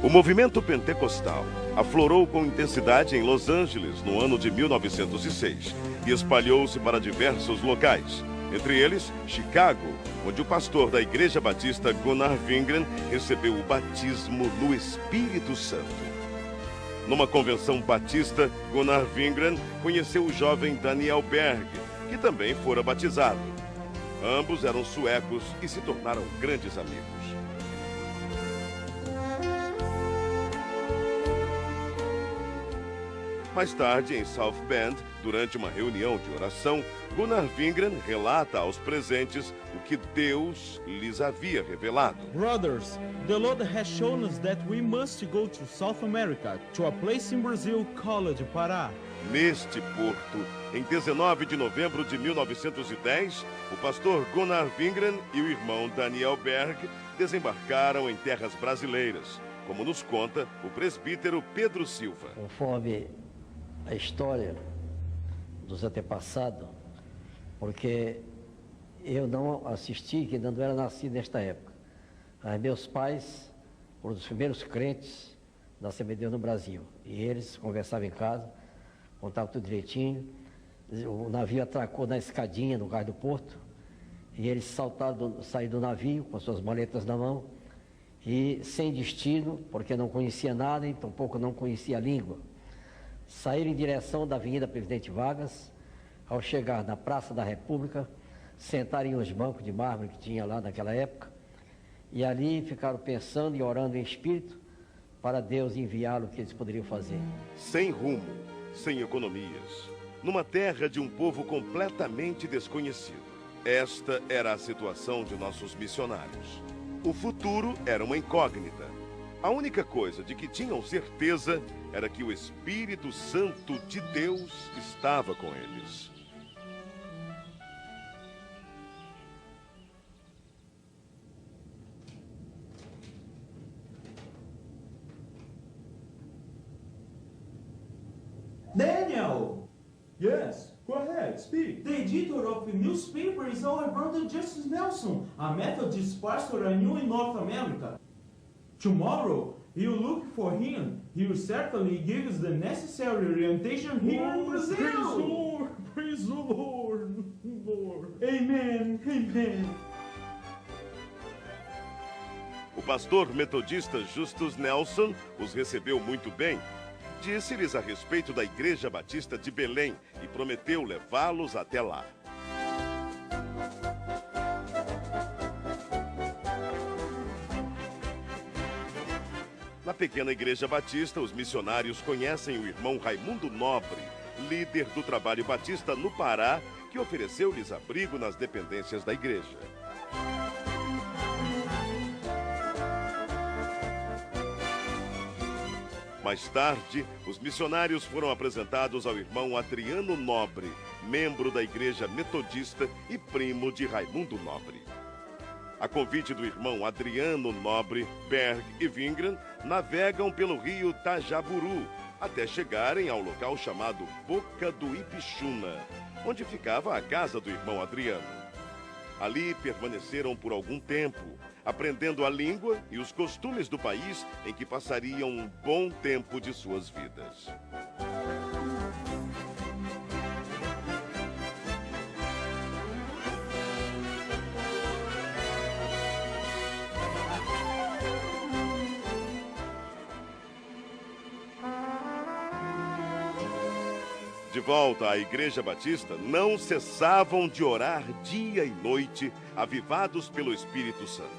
O movimento pentecostal aflorou com intensidade em Los Angeles no ano de 1906 e espalhou-se para diversos locais, entre eles Chicago, onde o pastor da Igreja Batista Gunnar Wingren recebeu o batismo no Espírito Santo. Numa convenção batista, Gunnar Wingren conheceu o jovem Daniel Berg, que também fora batizado. Ambos eram suecos e se tornaram grandes amigos. Mais tarde, em South Bend, durante uma reunião de oração, Gunnar Wingren relata aos presentes o que Deus lhes havia revelado. Brothers, the Lord has shown us that we must go to South America, to a place in Brazil called Pará. Neste porto, em 19 de novembro de 1910, o pastor Gunnar Wingren e o irmão Daniel Berg desembarcaram em terras brasileiras, como nos conta o presbítero Pedro Silva. Conforme a história dos antepassados, porque eu não assisti, que ainda não era nascido nesta época. Mas meus pais foram os primeiros crentes da Assembleia de Deus no Brasil. E eles conversavam em casa, contavam tudo direitinho. O navio atracou na escadinha, no cais do porto, e eles saíram do navio com as suas maletas na mão, e sem destino, porque não conhecia nada, e tampouco não conhecia a língua. Saíram em direção da Avenida Presidente Vargas. Ao chegar na Praça da República, sentaram em uns bancos de mármore que tinha lá naquela época, e ali ficaram pensando e orando em espírito para Deus enviá-lo o que eles poderiam fazer. Sem rumo, sem economias, numa terra de um povo completamente desconhecido. Esta era a situação de nossos missionários. O futuro era uma incógnita. A única coisa de que tinham certeza era que o Espírito Santo de Deus estava com eles. Daniel! Yes, go ahead, speak. The editor of the newspaper is our brother Justice Nelson, a Methodist pastor I knew in North America. Tomorrow, you look for him. He will certainly give us the necessary orientation here in Brazil. Praise the Lord, praise the Lord, Lord. Amen, amen. O pastor metodista Justus Nelson os recebeu muito bem. Disse-lhes a respeito da Igreja Batista de Belém e prometeu levá-los até lá. Na pequena Igreja Batista, os missionários conhecem o irmão Raimundo Nobre, líder do trabalho batista no Pará, que ofereceu-lhes abrigo nas dependências da igreja. Mais tarde, os missionários foram apresentados ao irmão Adriano Nobre, membro da Igreja Metodista e primo de Raimundo Nobre. A convite do irmão Adriano Nobre, Berg e Wingren navegam pelo rio Tajaburu até chegarem ao local chamado Boca do Ipixuna, onde ficava a casa do irmão Adriano. Ali permaneceram por algum tempo, aprendendo a língua e os costumes do país em que passariam um bom tempo de suas vidas. De volta à Igreja Batista, não cessavam de orar dia e noite, avivados pelo Espírito Santo.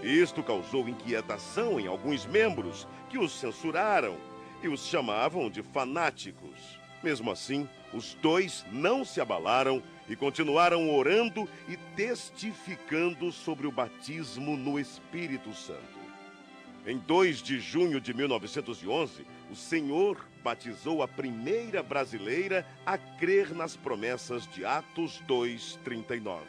Isto causou inquietação em alguns membros, que os censuraram e os chamavam de fanáticos. Mesmo assim, os dois não se abalaram e continuaram orando e testificando sobre o batismo no Espírito Santo. Em 2 de junho de 1911, o Senhor batizou a primeira brasileira a crer nas promessas de Atos 2:39.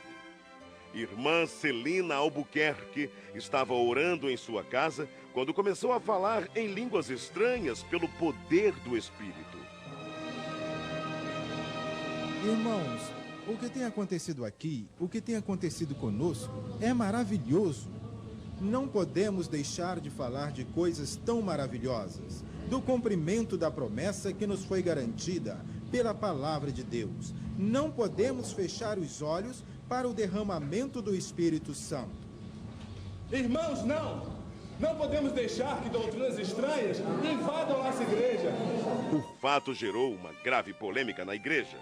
Irmã Celina Albuquerque estava orando em sua casa quando começou a falar em línguas estranhas pelo poder do Espírito. Irmãos, o que tem acontecido aqui, o que tem acontecido conosco, é maravilhoso. não podemos deixar de falar de coisas tão maravilhosas, do cumprimento da promessa que nos foi garantida pela palavra de Deus. Não podemos fechar os olhos para o derramamento do Espírito Santo. Irmãos, não podemos deixar que doutrinas estranhas invadam nossa igreja. O fato gerou uma grave polêmica na igreja.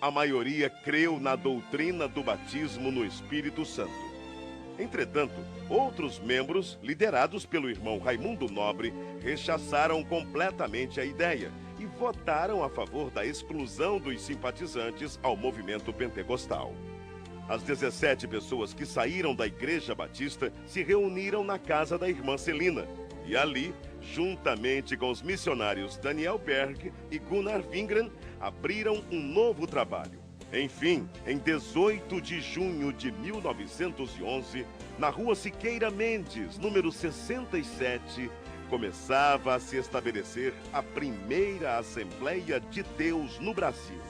A maioria creu na doutrina do batismo no Espírito Santo. Entretanto, outros membros, liderados pelo irmão Raimundo Nobre, rechaçaram completamente a ideia e votaram a favor da exclusão dos simpatizantes ao movimento pentecostal. As 17 pessoas que saíram da Igreja Batista se reuniram na casa da irmã Celina e ali, juntamente com os missionários Daniel Berg e Gunnar Wingren, abriram um novo trabalho. Enfim, em 18 de junho de 1911, na rua Siqueira Mendes, número 67, começava a se estabelecer a primeira Assembleia de Deus no Brasil.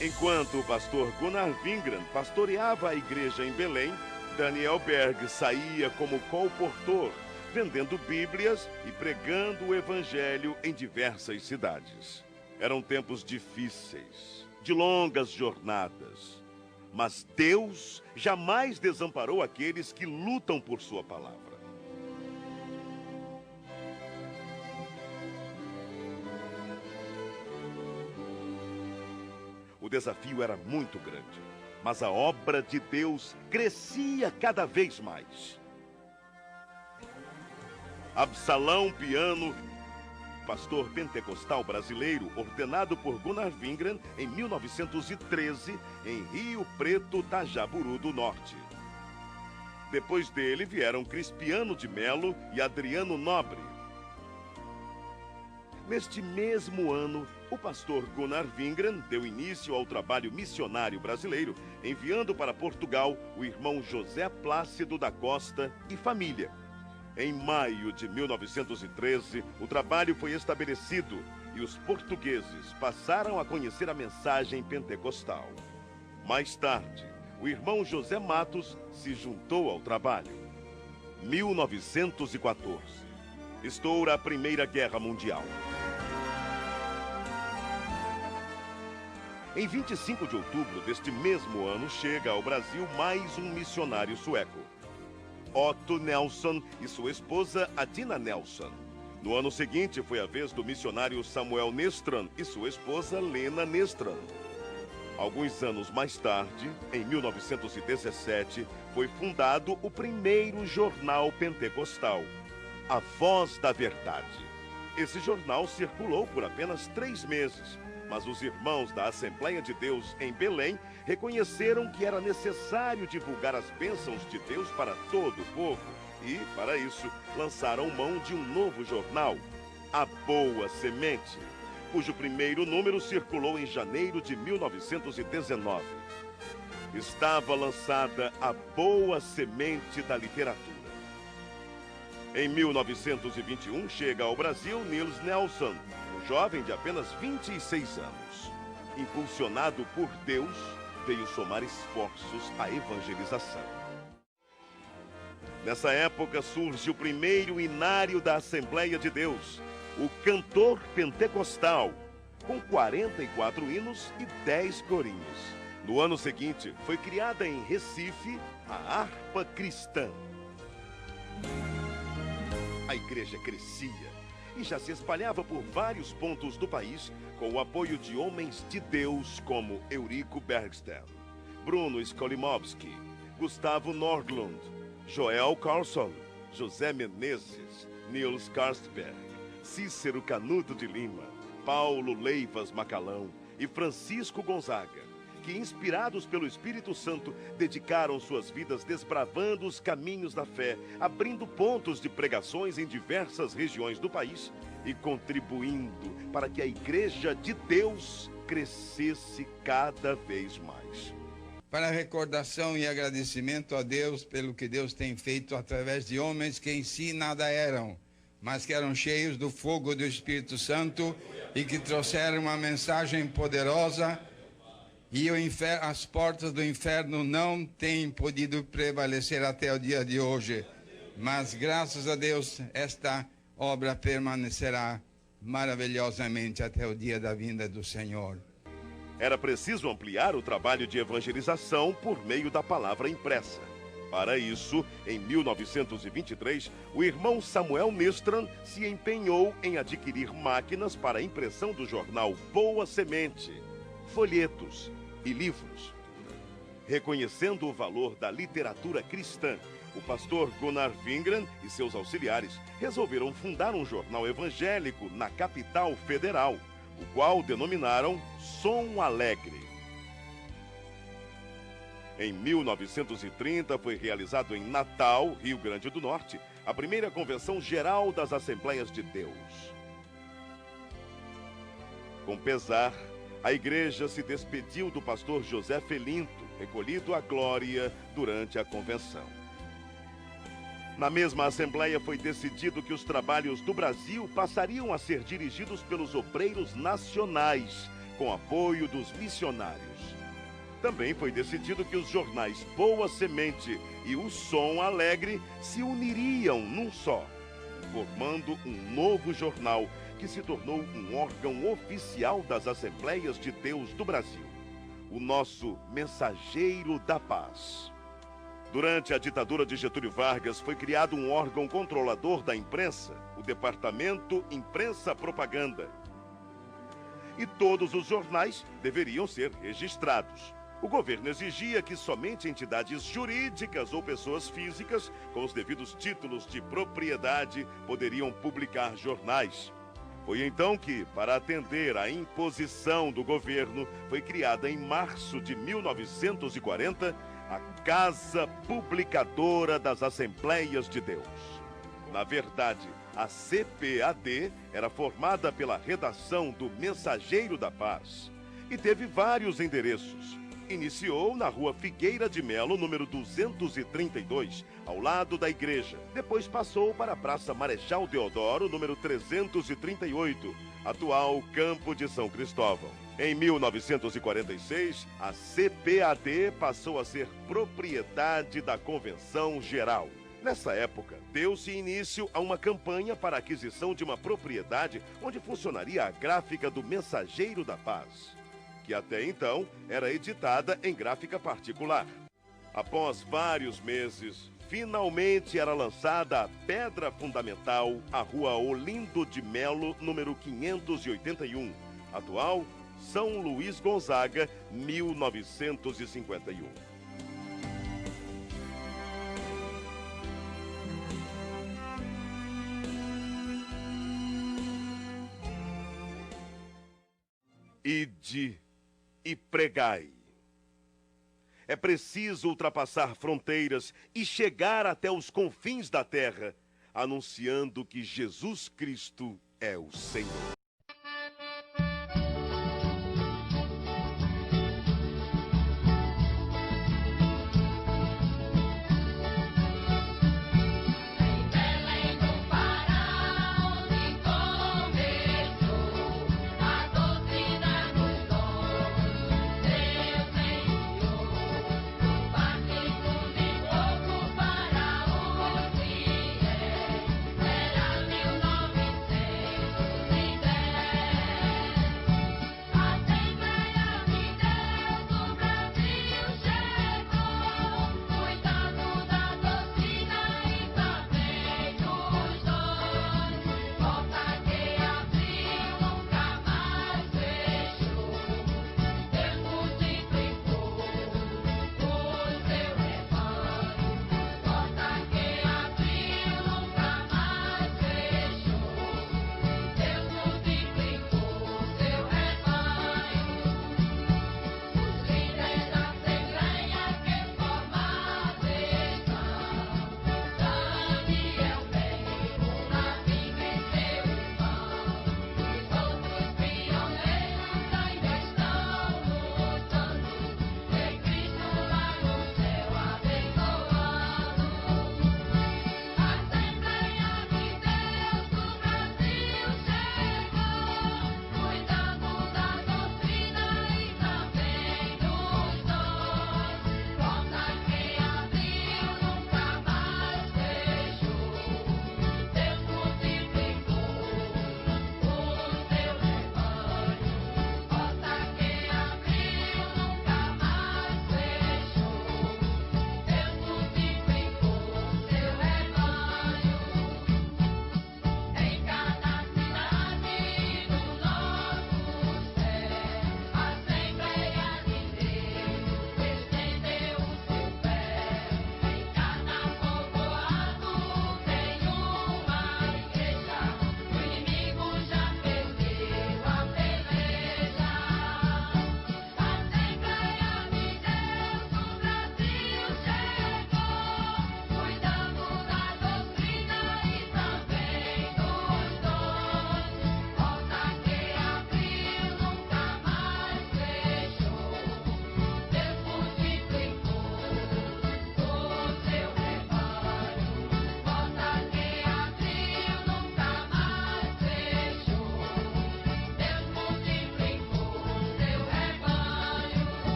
Enquanto o pastor Gunnar Wingren pastoreava a igreja em Belém, Daniel Berg saía como colportor, vendendo Bíblias e pregando o Evangelho em diversas cidades. Eram tempos difíceis, de longas jornadas, mas Deus jamais desamparou aqueles que lutam por sua palavra. O desafio era muito grande, mas a obra de Deus crescia cada vez mais. Absalão Piano, pastor pentecostal brasileiro, ordenado por Gunnar Wingren em 1913, em Rio Preto, Tajaburu do Norte. Depois dele vieram Crispiano de Melo e Adriano Nobre. Neste mesmo ano, o pastor Gunnar Wingren deu início ao trabalho missionário brasileiro, enviando para Portugal o irmão José Plácido da Costa e família. Em maio de 1913, o trabalho foi estabelecido e os portugueses passaram a conhecer a mensagem pentecostal. Mais tarde, o irmão José Matos se juntou ao trabalho. 1914. Estoura a Primeira Guerra Mundial. Em 25 de outubro deste mesmo ano, chega ao Brasil mais um missionário sueco, Otto Nelson e sua esposa Adina Nelson. No ano seguinte, foi a vez do missionário Samuel Nestran e sua esposa Lena Nestran. Alguns anos mais tarde, em 1917, foi fundado o primeiro jornal pentecostal, A Voz da Verdade. Esse jornal circulou por apenas 3 meses, mas os irmãos da Assembleia de Deus em Belém reconheceram que era necessário divulgar as bênçãos de Deus para todo o povo e, para isso, lançaram mão de um novo jornal, A Boa Semente, cujo primeiro número circulou em janeiro de 1919. Estava lançada a Boa Semente da Literatura. Em 1921, chega ao Brasil Niels Nelson, um jovem de apenas 26 anos. Impulsionado por Deus, veio somar esforços à evangelização. Nessa época surge o primeiro inário da Assembleia de Deus, o Cantor Pentecostal, com 44 hinos e 10 corinhos. No ano seguinte, foi criada em Recife a Harpa Cristã. A igreja crescia e já se espalhava por vários pontos do país com o apoio de homens de Deus como Eurico Bergsten, Bruno Skolimowski, Gustavo Nordlund, Joel Carlson, José Menezes, Niels Karstberg, Cícero Canuto de Lima, Paulo Leivas Macalão e Francisco Gonzaga, que, inspirados pelo Espírito Santo, dedicaram suas vidas desbravando os caminhos da fé, abrindo pontos de pregações em diversas regiões do país e contribuindo para que a Igreja de Deus crescesse cada vez mais. Para recordação e agradecimento a Deus pelo que Deus tem feito através de homens que em si nada eram, mas que eram cheios do fogo do Espírito Santo e que trouxeram uma mensagem poderosa. E as portas do inferno não têm podido prevalecer até o dia de hoje. Mas, graças a Deus, esta obra permanecerá maravilhosamente até o dia da vinda do Senhor. Era preciso ampliar o trabalho de evangelização por meio da palavra impressa. Para isso, em 1923, o irmão Samuel Nistran se empenhou em adquirir máquinas para a impressão do jornal Boa Semente, folhetos e livros. Reconhecendo o valor da literatura cristã, o pastor Gunnar Wingren e seus auxiliares resolveram fundar um jornal evangélico na capital federal, o qual denominaram Som Alegre. Em 1930 foi realizado em Natal, Rio Grande do Norte, a primeira Convenção Geral das Assembleias de Deus. Com pesar, a igreja se despediu do pastor José Felinto, recolhido à glória durante a convenção. Na mesma assembleia foi decidido que os trabalhos do Brasil passariam a ser dirigidos pelos obreiros nacionais, com apoio dos missionários. Também foi decidido que os jornais Boa Semente e o Som Alegre se uniriam num só, formando um novo jornal que se tornou um órgão oficial das Assembleias de Deus do Brasil, o nosso Mensageiro da Paz. Durante a ditadura de Getúlio Vargas, foi criado um órgão controlador da imprensa, o Departamento Imprensa Propaganda. E todos os jornais deveriam ser registrados. O governo exigia que somente entidades jurídicas ou pessoas físicas, com os devidos títulos de propriedade, poderiam publicar jornais. Foi então que, para atender à imposição do governo, foi criada em março de 1940 a Casa Publicadora das Assembleias de Deus. Na verdade, a CPAD era formada pela redação do Mensageiro da Paz e teve vários endereços. Iniciou na Rua Figueira de Melo, número 232, ao lado da igreja. Depois passou para a Praça Marechal Deodoro, número 338, atual Campo de São Cristóvão. Em 1946, a CPAD passou a ser propriedade da Convenção Geral. Nessa época, deu-se início a uma campanha para a aquisição de uma propriedade onde funcionaria a gráfica do Mensageiro da Paz, que até então era editada em gráfica particular. Após vários meses, finalmente era lançada a pedra fundamental, a Rua Olindo de Melo, número 581, atual São Luís Gonzaga, 1951. Ide e pregai. É preciso ultrapassar fronteiras e chegar até os confins da terra, anunciando que Jesus Cristo é o Senhor.